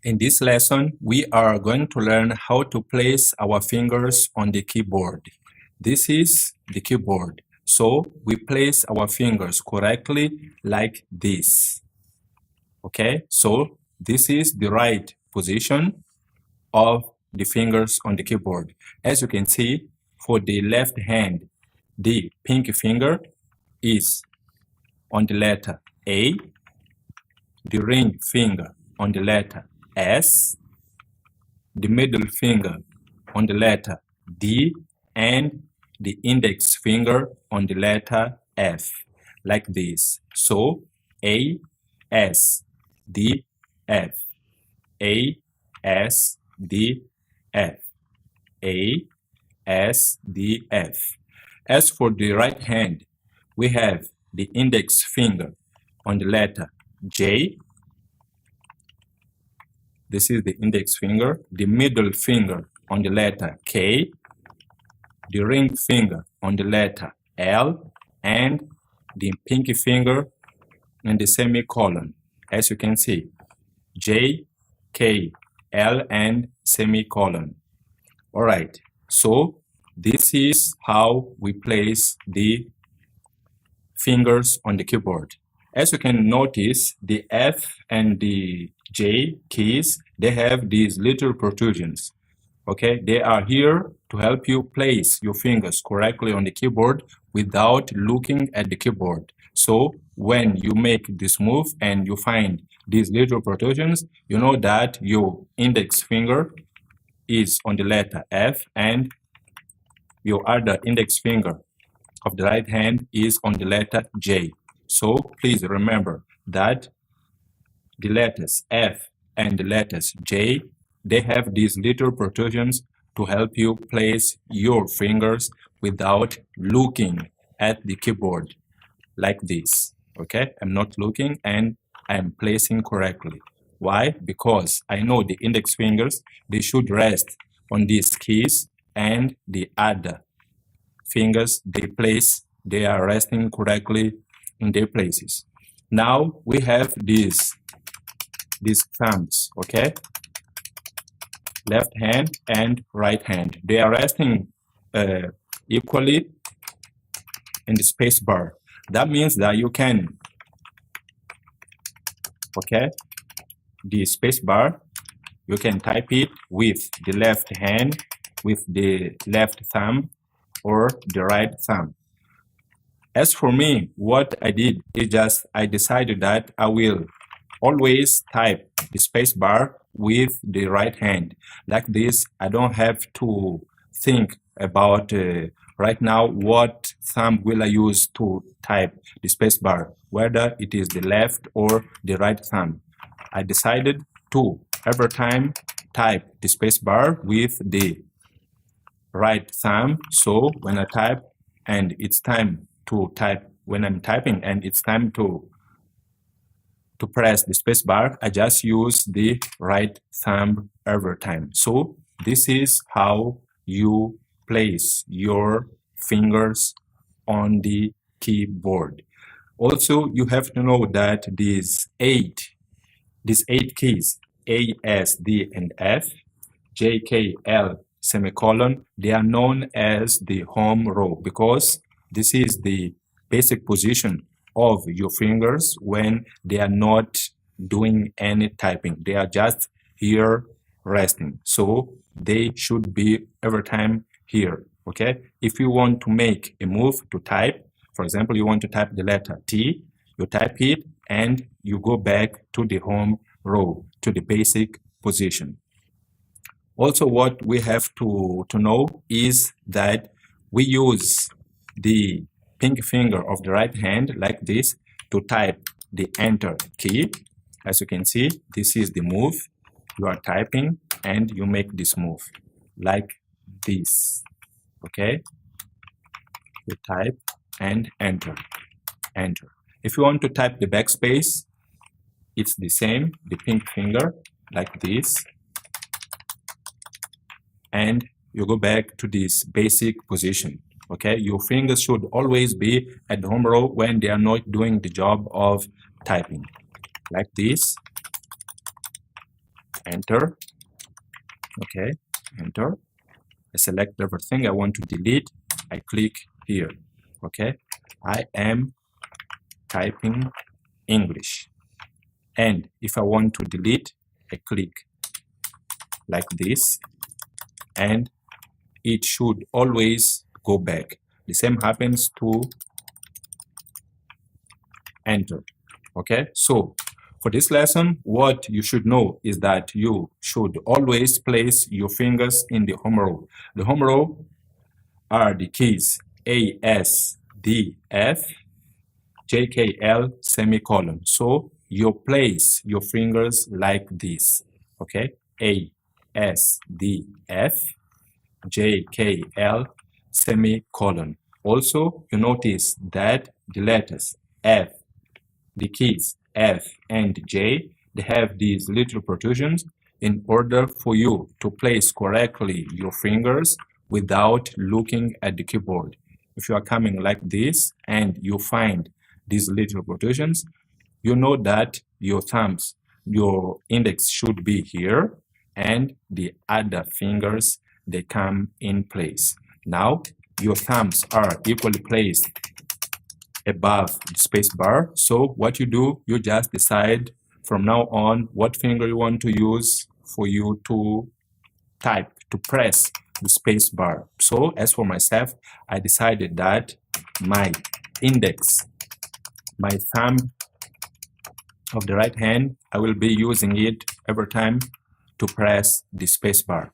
In this lesson, we are going to learn how to place our fingers on the keyboard. This is the keyboard. So we place our fingers correctly like this. Okay, so this is the right position of the fingers on the keyboard. As you can see, for the left hand, the pinky finger is on the letter A, the ring finger on the letter S, the middle finger on the letter D, and the index finger on the letter F, like this. So A, S, D, F, A, S, D, F, A, S, D, F. As for the right hand, we have the index finger on the letter J. This is the index finger, the middle finger on the letter K, the ring finger on the letter L, and the pinky finger in the semicolon. As you can see, J, K, L, and semicolon. All right, so this is how we place the fingers on the keyboard. As you can notice, the F and the J keys, they have these little protrusions. Okay, they are here to help you place your fingers correctly on the keyboard without looking at the keyboard. So when you make this move and you find these little protrusions, you know that your index finger is on the letter F and your other index finger of the right hand is on the letter J. So please remember that the letters F and the letters J, they have these little protrusions to help you place your fingers without looking at the keyboard like this. Okay, I'm not looking and I'm placing correctly. Why? Because I know the index fingers, they should rest on these keys, and the other fingers they are resting correctly in their places. Now we have these thumbs, okay? Left hand and right hand. They are resting equally in the space bar. That means that you can, okay, the space bar, you can type it with the left hand, with the left thumb, or the right thumb. As for me, what I did is just I decided that I will always type the space bar with the right hand. Like this, I don't have to think about right now what thumb will I use to type the space bar, whether it is the left or the right thumb. I decided to every time type the space bar with the right thumb. So when I type and it's time to type, when I'm typing and it's time to press the space bar, I just use the right thumb every time. So this is how you place your fingers on the keyboard. Also, you have to know that these eight keys, A, S, D, and F, J, K, L, semicolon, they are known as the home row because this is the basic position of your fingers when they are not doing any typing. They are just here resting. So they should be every time here, okay? If you want to make a move to type, for example, you want to type the letter T, you type it and you go back to the home row, to the basic position. Also, what we have to know is that we use the pinky finger of the right hand like this to type the enter key. As you can see, this is the move. You are typing and you make this move like this, okay? You type and enter. If you want to type the backspace, it's the same, the pinky finger like this, and you go back to this basic position. Okay, your fingers should always be at the home row when they are not doing the job of typing. Like this, enter. Okay, enter. I select everything I want to delete. I click here. Okay, I am typing English. And if I want to delete, I click like this, and it should always go back. The same happens to enter. Okay, so for this lesson, what you should know is that you should always place your fingers in the home row. The home row are the keys A, S, D, F, J, K, L, semicolon. So you place your fingers like this. Okay, A, S, D, F, J, K, L, semicolon. Also, you notice that the letters F, the keys F and J, they have these little protrusions in order for you to place correctly your fingers without looking at the keyboard. If you are coming like this and you find these little protrusions, you know that your thumbs, your index should be here, and the other fingers, they come in place. Now, your thumbs are equally placed above the space bar. So what you do, you just decide from now on what finger you want to use for you to type, to press the space bar. So as for myself, I decided that my index, my thumb of the right hand, I will be using it every time to press the space bar.